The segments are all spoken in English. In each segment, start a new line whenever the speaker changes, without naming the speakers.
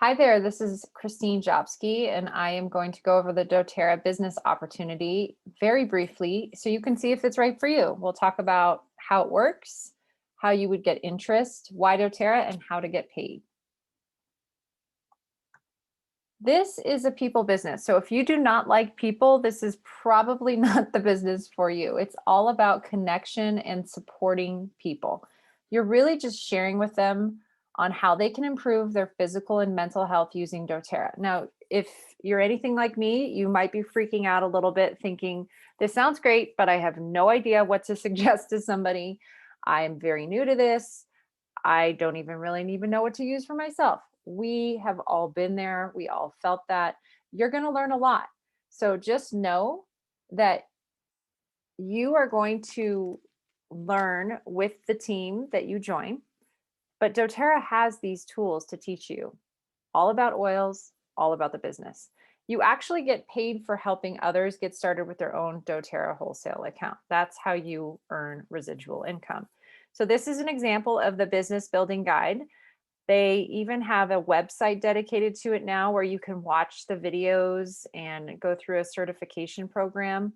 Hi there, this is Christine Jobski, and I am going to go over the doTERRA business opportunity very briefly so you can see if it's right for you. We'll talk about how it works, how you would get interest, why doTERRA, and how to get paid. This is a people business. So if you do not like people, this is probably not the business for you. It's all about connection and supporting people. You're really just sharing with them on how they can improve their physical and mental health using doTERRA. Now, if you're anything like me, you might be freaking out a little bit thinking, this sounds great, but I have no idea what to suggest to somebody. I am very new to this. I don't even know what to use for myself. We have all been there. We all felt that. You're going to learn a lot. So just know that you are going to learn with the team that you join. But doTERRA has these tools to teach you all about oils, all about the business. You actually get paid for helping others get started with their own doTERRA wholesale account. That's how you earn residual income. So this is an example of the business building guide. They even have a website dedicated to it now where you can watch the videos and go through a certification program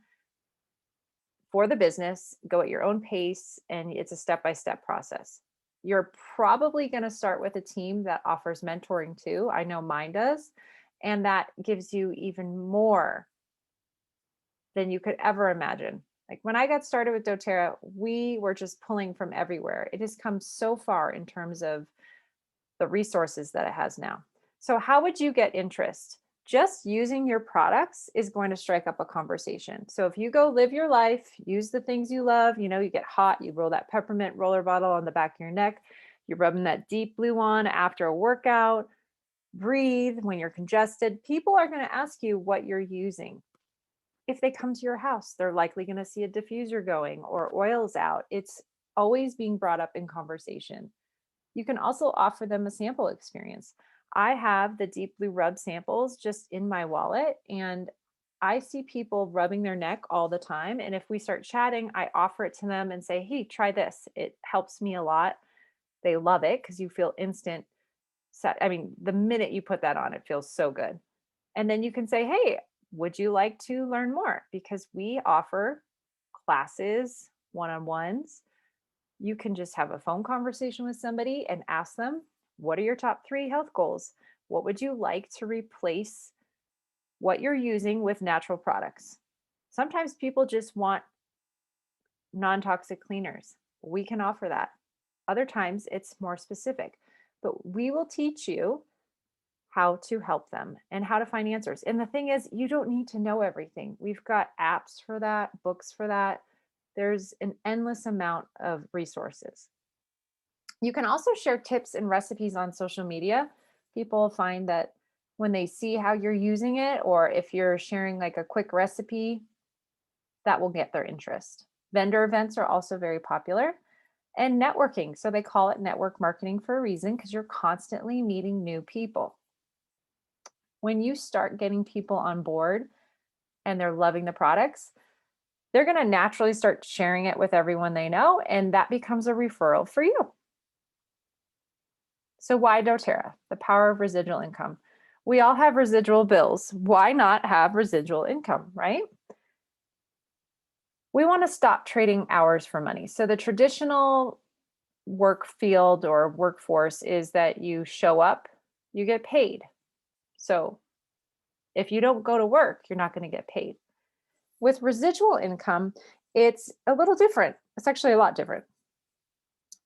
for the business, go at your own pace, and it's a step-by-step process. You're probably going to start with a team that offers mentoring too. I know mine does. And that gives you even more than you could ever imagine. Like when I got started with doTERRA, we were just pulling from everywhere. It has come so far in terms of the resources that it has now. So how would you get interest? Just using your products is going to strike up a conversation. So if you go live your life, use the things you love, you get hot, you roll that peppermint roller bottle on the back of your neck, you're rubbing that deep blue on after a workout, breathe when you're congested, people are going to ask you what you're using. If they come to your house, they're likely going to see a diffuser going or oils out. It's always being brought up in conversation. You can also offer them a sample experience. I have the Deep Blue Rub samples just in my wallet, and I see people rubbing their neck all the time. And if we start chatting, I offer it to them and say, hey, try this. It helps me a lot. They love it because you feel instant set. I mean, the minute you put that on, it feels so good. And then you can say, hey, would you like to learn more? Because we offer classes, one-on-ones. You can just have a phone conversation with somebody and ask them, what are your top 3 health goals? What would you like to replace what you're using with natural products? Sometimes people just want non-toxic cleaners. We can offer that. Other times it's more specific, but we will teach you how to help them and how to find answers. And the thing is, you don't need to know everything. We've got apps for that, books for that. There's an endless amount of resources. You can also share tips and recipes on social media. People find that when they see how you're using it, or if you're sharing like a quick recipe, that will get their interest. Vendor events are also very popular. And networking. So they call it network marketing for a reason, because you're constantly meeting new people. When you start getting people on board and they're loving the products, they're going to naturally start sharing it with everyone they know, and that becomes a referral for you. So why doTERRA? The power of residual income. We all have residual bills. Why not have residual income, right? We want to stop trading hours for money. So the traditional work field or workforce is that you show up, you get paid. So if you don't go to work, you're not going to get paid. With residual income, it's a little different. It's actually a lot different.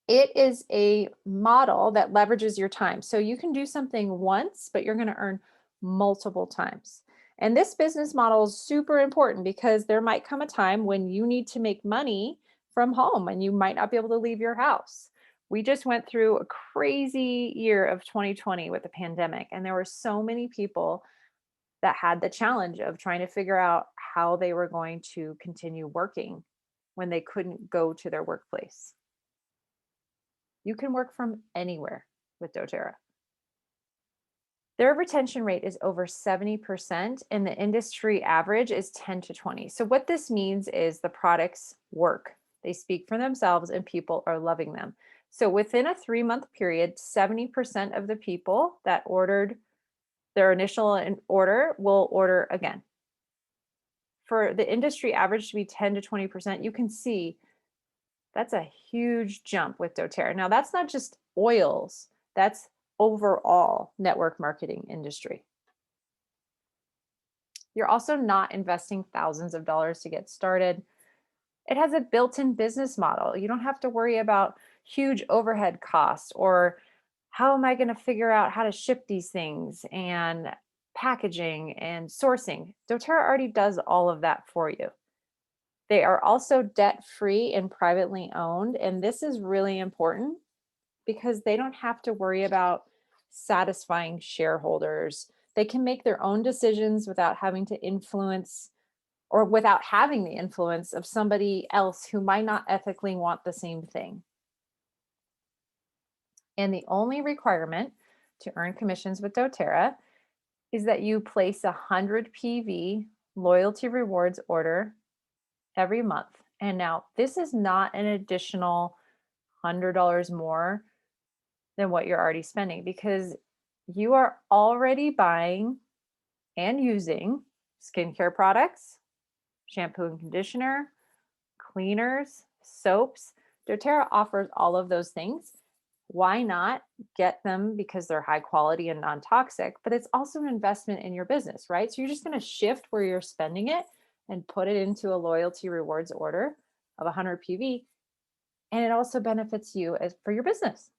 It is a model that leverages your time. So you can do something once, but you're going to earn multiple times. And this business model is super important because there might come a time when you need to make money from home and you might not be able to leave your house. We just went through a crazy year of 2020 with the pandemic, and there were so many people that had the challenge of trying to figure out how they were going to continue working when they couldn't go to their workplace. You can work from anywhere with doTERRA. Their retention rate is over 70%, and the industry average is 10 to 20. So what this means is the products work. They speak for themselves and people are loving them. So within a 3-month period, 70% of the people that ordered Their initial order will order again. For the industry average to be 10 to 20%, you can see that's a huge jump with doTERRA. Now, that's not just oils, that's overall network marketing industry. You're also not investing thousands of dollars to get started. It has a built-in business model. You don't have to worry about huge overhead costs or how am I going to figure out how to ship these things and packaging and sourcing. doTERRA already does all of that for you. They are also debt-free and privately owned, and this is really important because they don't have to worry about satisfying shareholders. They can make their own decisions without having to influence or without having the influence of somebody else who might not ethically want the same thing. And the only requirement to earn commissions with doTERRA is that you place a 100 PV loyalty rewards order every month. And now this is not an additional $100 more than what you're already spending because you are already buying and using skincare products, shampoo and conditioner, cleaners, soaps. doTERRA offers all of those things. Why not get them because they're high quality and non-toxic, but it's also an investment in your business, right? So you're just going to shift where you're spending it and put it into a loyalty rewards order of 100 PV. And it also benefits you as for your business.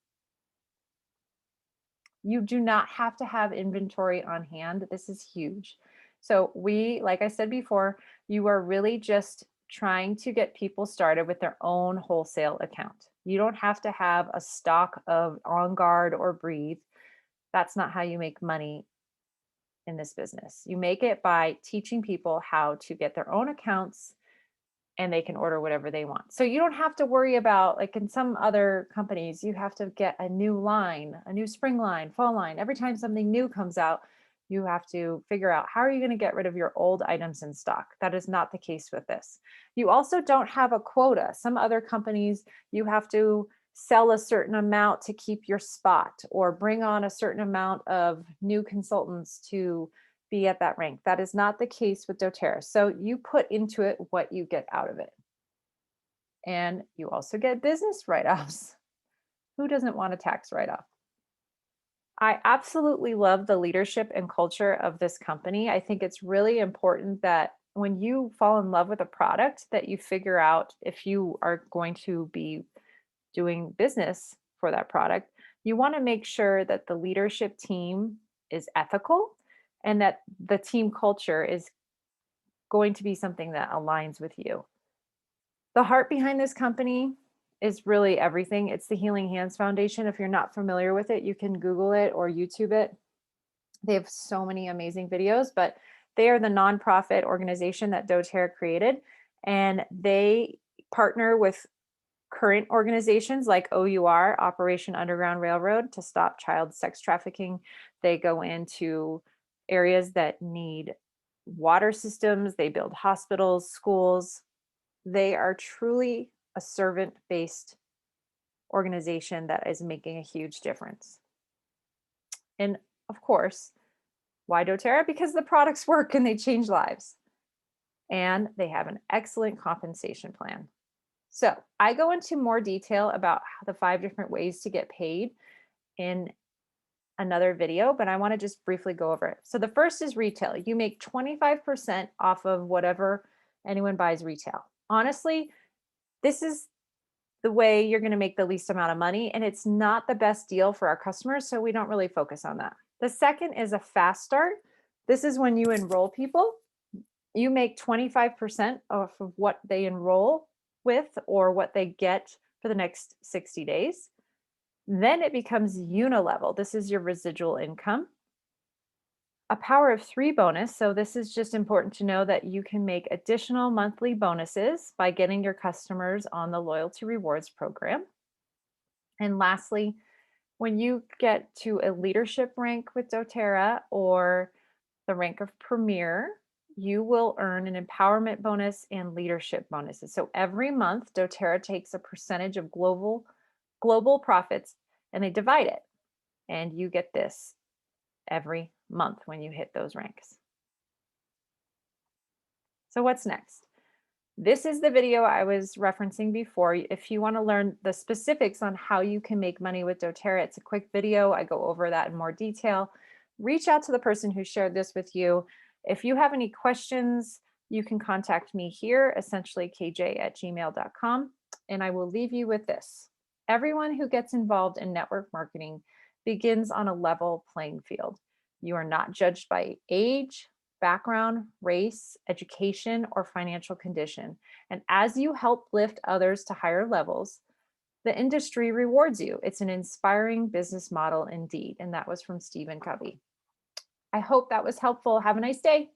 You do not have to have inventory on hand. This is huge. So like I said before, you are really just trying to get people started with their own wholesale account. You don't have to have a stock of On Guard or Breathe. That's not how you make money in this business. You make it by teaching people how to get their own accounts and they can order whatever they want. So you don't have to worry about, like in some other companies, you have to get a new line, a new spring line, fall line. Every time something new comes out, you have to figure out how are you going to get rid of your old items in stock. That is not the case with this. You also don't have a quota. Some other companies, you have to sell a certain amount to keep your spot or bring on a certain amount of new consultants to be at that rank. That is not the case with doTERRA. So you put into it what you get out of it. And you also get business write-offs. Who doesn't want a tax write-off? I absolutely love the leadership and culture of this company. I think it's really important that when you fall in love with a product that you figure out if you are going to be doing business for that product, you want to make sure that the leadership team is ethical and that the team culture is going to be something that aligns with you. The heart behind this company is really everything. It's the Healing Hands Foundation. If you're not familiar with it, you can Google it or YouTube it. They have so many amazing videos, but they are the nonprofit organization that doTERRA created, and they partner with current organizations like OUR, Operation Underground Railroad, to stop child sex trafficking. They go into areas that need water systems, they build hospitals, schools. They are truly a servant-based organization that is making a huge difference. And of course, why doTERRA? Because the products work and they change lives. And they have an excellent compensation plan. So I go into more detail about the 5 different ways to get paid in another video, but I want to just briefly go over it. So the first is retail. You make 25% off of whatever anyone buys retail. Honestly, this is the way you're going to make the least amount of money, and it's not the best deal for our customers, so we don't really focus on that. The second is a fast start. This is when you enroll people. You make 25% off of what they enroll with or what they get for the next 60 days. Then it becomes unilevel. This is your residual income. A power of 3 bonus. So this is just important to know that you can make additional monthly bonuses by getting your customers on the loyalty rewards program. And lastly, when you get to a leadership rank with doTERRA or the rank of premier, you will earn an empowerment bonus and leadership bonuses. So every month, doTERRA takes a percentage of global profits and they divide it. And you get this every month when you hit those ranks. So what's next? This is the video I was referencing before. If you want to learn the specifics on how you can make money with doTERRA, it's a quick video. I go over that in more detail. Reach out to the person who shared this with you. If you have any questions, you can contact me here, essentiallykj@gmail.com, and I will leave you with this. Everyone who gets involved in network marketing begins on a level playing field. You are not judged by age, background, race, education, or financial condition. And as you help lift others to higher levels, the industry rewards you. It's an inspiring business model indeed. And that was from Stephen Covey. I hope that was helpful. Have a nice day.